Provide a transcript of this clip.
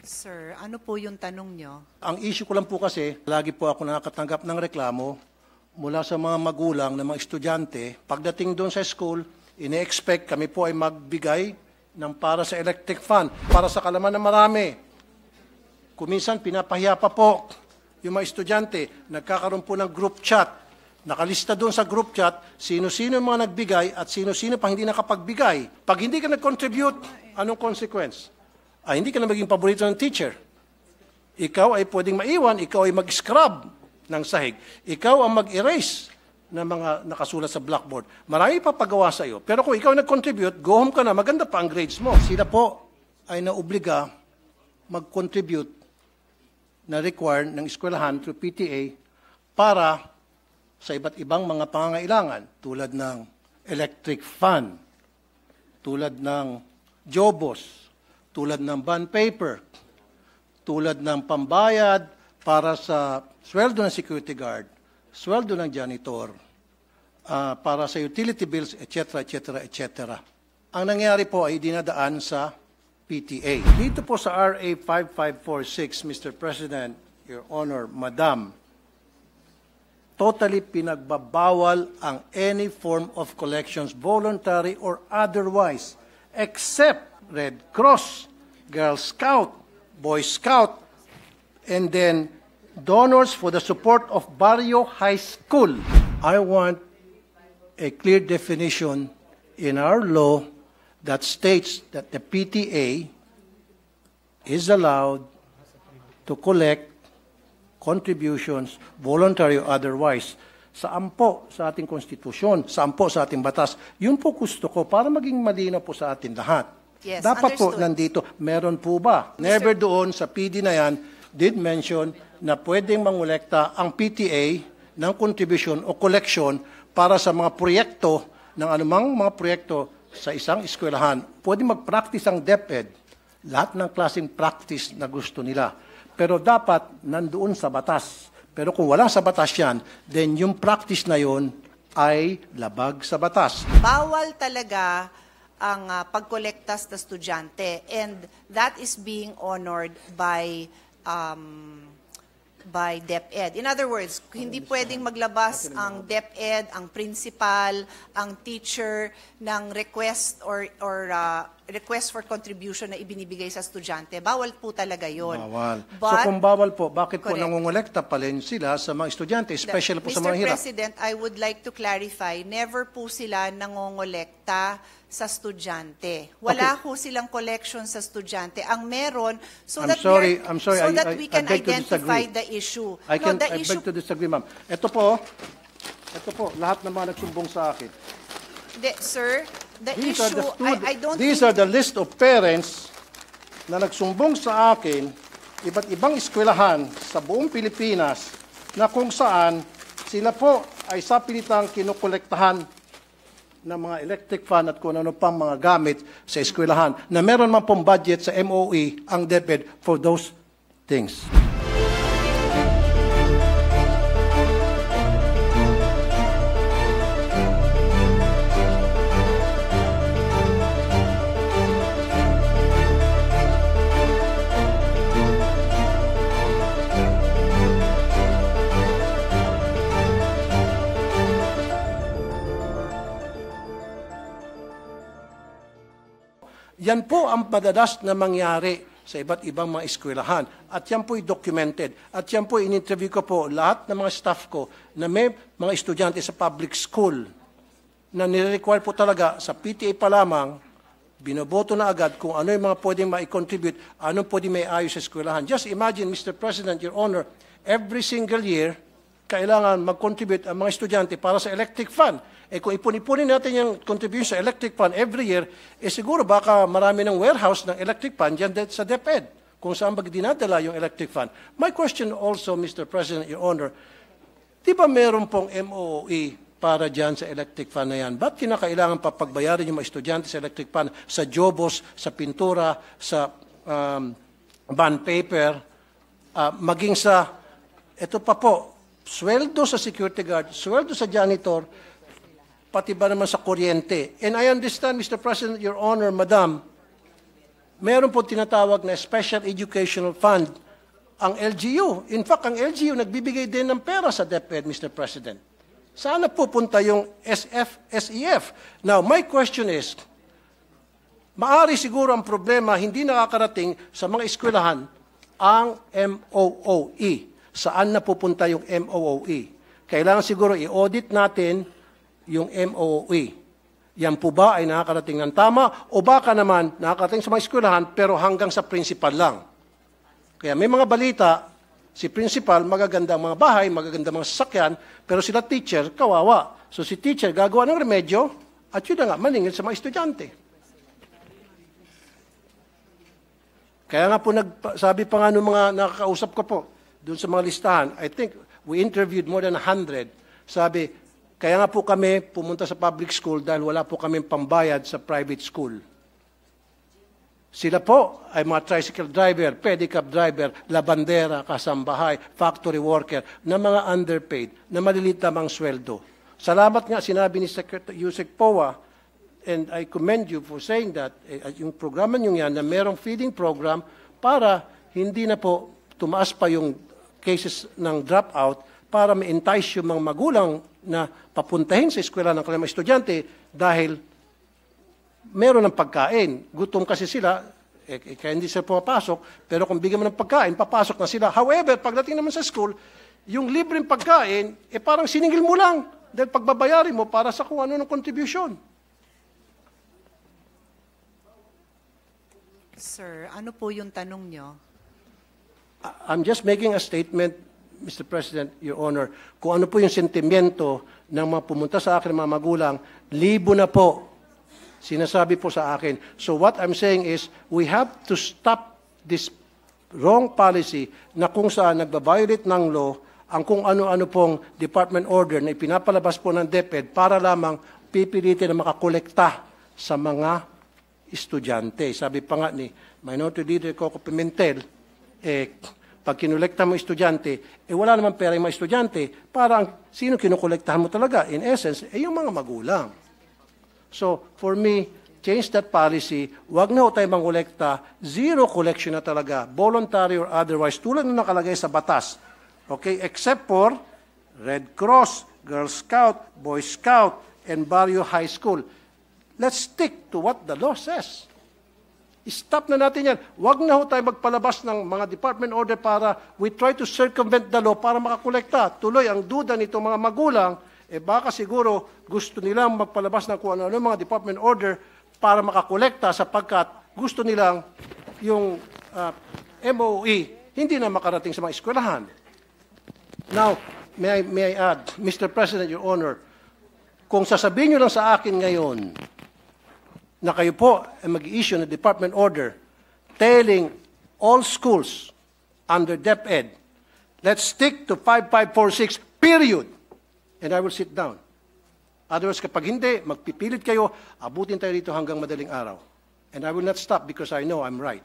Sir, ano po yung tanong nyo? Ang issue ko lang po kasi, lagi po ako nakakatanggap ng reklamo mula sa mga magulang ng mga estudyante. Pagdating doon sa school, ine-expect kami po ay magbigay ng para sa electric fan, para sa kalaman ng marami. Kuminsan, pinapahiya pa po yung mga estudyante. Nagkakaroon po ng group chat. Nakalista doon sa group chat, sino-sino yung mga nagbigay at sino-sino pang hindi nakapagbigay. Pag hindi ka nag-contribute, anong consequence? Hindi ka na maging paborito ng teacher. Ikaw ay pwedeng maiwan, ikaw ay mag-scrub ng sahig. Ikaw ang mag-erase ng mga nakasulat sa blackboard. Marami pa pagawa sa iyo. Pero kung ikaw nag-contribute, go home ka na, maganda pa ang grades mo. Sila po ay naobliga mag-contribute na required ng eskwelahan through PTA para sa iba't ibang mga pangangailangan tulad ng electric fan, tulad ng jobos, tulad ng bond paper, tulad ng pambayad para sa sweldo ng security guard, sweldo ng janitor, para sa utility bills, etc., etc., etc. Ang nangyari po ay dinadaan sa PTA. Dito po sa RA 5546, Mr. President, Your Honor, Madam, totally pinagbabawal ang any form of collections, voluntary or otherwise, except Red Cross, Girl Scout, Boy Scout, and then donors for the support of Barrio High School. I want a clear definition in our law that states that the PTA is allowed to collect contributions, voluntary or otherwise, saan po sa ating konstitusyon, saan po sa ating batas. Yun po gusto ko para maging malinaw po sa atin lahat. Yes, dapat understood. po nandito, meron po ba? Never doon sa PD na yan did mention na pwedeng mangolekta ang PTA ng contribution o collection para sa mga proyekto ng anumang mga proyekto sa isang eskwelahan. Pwedeng mag-practice ang DepEd, lahat ng klaseng practice na gusto nila. Pero dapat nandoon sa batas. Pero kung wala sa batas yan, then yung practice na yon ay labag sa batas. Bawal talaga ang pagkolekta sa estudyante, and that is being honored by DepEd. In other words, hindi pwedeng maglabas ang DepEd, ang principal, ang teacher ng request or request for contribution na ibinibigay sa estudyante. Bawal po talaga yon. Bawal. But, so kung bawal po, bakit po correct. nangongolekta pa rin sila sa mga estudyante, especially po sa mga Mr. hirap? President, I would like to clarify, never po sila nangongolekta sa estudyante. Wala po silang collection sa estudyante. Ang meron, so I'm that sorry, we can beg to identify disagree. the issue. I the beg to disagree, ma'am. Ito po, lahat ng mga nagsumbong sa akin. Sir, the These are issue, I don't These think, are the list of parents na nagsumbong sa akin, iba't ibang eskwelahan sa buong Pilipinas, na kung saan sila po ay sapilitang kinukolektahan ng mga electric fan at kung ano pang mga gamit sa eskwelahan na meron man pong budget sa MOE ang DepEd for those things. Yan po ang madalas na mangyari sa iba't ibang mga eskwelahan. At yan po'y documented. At yan po'y in-interview ko po lahat ng mga staff ko na may mga estudyante sa public school na nire-require po talaga sa PTA pa lamang, binoboto na agad kung ano yung mga pwedeng ma-contribute, anong pwedeng may ayos sa eskwelahan. Just imagine, Mr. President, Your Honor, every single year, kailangan mag-contribute ang mga estudyante para sa electric fan. Kung ipon-ipunin natin yung contribution sa electric fan every year, siguro baka marami ng warehouse ng electric fan dyan sa DepEd, kung saan dinadala yung electric fan. My question also, Mr. President, Your Honor, di ba meron pong MOE para dyan sa electric fan na yan? Ba't kinakailangan pa pagbayarin yung mga estudyante sa electric fan, sa jobos, sa pintura, sa bond paper, maging sa, ito pa po, sweldo sa security guard, sweldo sa janitor, pati ba naman sa kuryente. And I understand, Mr. President, Your Honor, Madam, meron po tinatawag na Special Educational Fund ang LGU. In fact, ang LGU nagbibigay din ng pera sa DepEd, Mr. President. Saan pupunta yung SEF? Now, my question is, maari siguro ang problema hindi nakakarating sa mga eskwelahan ang MOOE. Saan pupunta yung MOOE? Kailangan siguro i-audit natin yung MOOE. Yan po ba ay nakakarating ng tama o baka naman nakakarating sa mga eskwelahan pero hanggang sa principal lang? Kaya may mga balita, si principal, magaganda ang mga bahay, magaganda ang mga sasakyan, pero sila teacher, kawawa. So si teacher gagawa ng remedyo at yun na nga, maningil sa mga estudyante. Kaya nga po, sabi pa nga ng mga nakakausap ko po, doon sa mga listahan, I think we interviewed more than 100, sabi, kaya nga po kami pumunta sa public school dahil wala po kami pambayad sa private school. Sila po ay mga tricycle driver, pedicab driver, labandera, kasambahay, factory worker, na mga underpaid, na maliliit lamang sweldo. Salamat nga, sinabi ni Secretary Yusek Poa, and I commend you for saying that, yung programa nyo yan, na merong feeding program para hindi na po tumaas pa yung cases ng dropout para ma-entice yung mga magulang na papuntahin sa eskwela ng kanilang estudyante dahil meron ng pagkain. Gutom kasi sila, kaya hindi sila pumapasok, pero kung bigyan mo ng pagkain, papasok na sila. However, pagdating naman sa school, yung libreng pagkain, parang siningil mo lang dahil pagbabayarin mo para sa kung ano ng contribution. Sir, ano po yung tanong nyo? I'm just making a statement, Mr. President, Your Honor, kung ano po yung sentimiento ng mga pumunta sa akin, mga magulang, libo na po, sinasabi po sa akin. So what I'm saying is, we have to stop this wrong policy na kung saan nagbabiolate ng law ang kung ano-ano pong department order na ipinapalabas po ng DepEd para lamang pipilitin na makakolekta sa mga estudyante. Sabi pa nga ni Minority Leader Coco Pimentel, pag kinolekta mo estudyante, wala naman pera yung mga estudyante, parang sino kinukolektahan mo talaga? In essence, yung mga magulang. So, for me, change that policy, wag na ho tayo mangolekta, zero collection na talaga, voluntary or otherwise, tulad na nakalagay sa batas. Okay, except for Red Cross, Girl Scout, Boy Scout, and Barrio High School. Let's stick to what the law says. Stop na natin yan. Huwag na ho tayo magpalabas ng mga department order para we try to circumvent the law para makakolekta. Tuloy, ang duda nito mga magulang, baka siguro gusto nilang magpalabas ng kung ano mga department order para makakolekta sapagkat gusto nilang yung MOE hindi na makarating sa mga eskwelahan. Now, may I add, Mr. President, Your Honor, kung sasabihin nyo lang sa akin ngayon na kayo po ay mag-issue ng department order telling all schools under DepEd, let's stick to 5546, period. And I will sit down. Otherwise, kapag hindi, magpipilit kayo, abutin tayo dito hanggang madaling araw. And I will not stop because I know I'm right.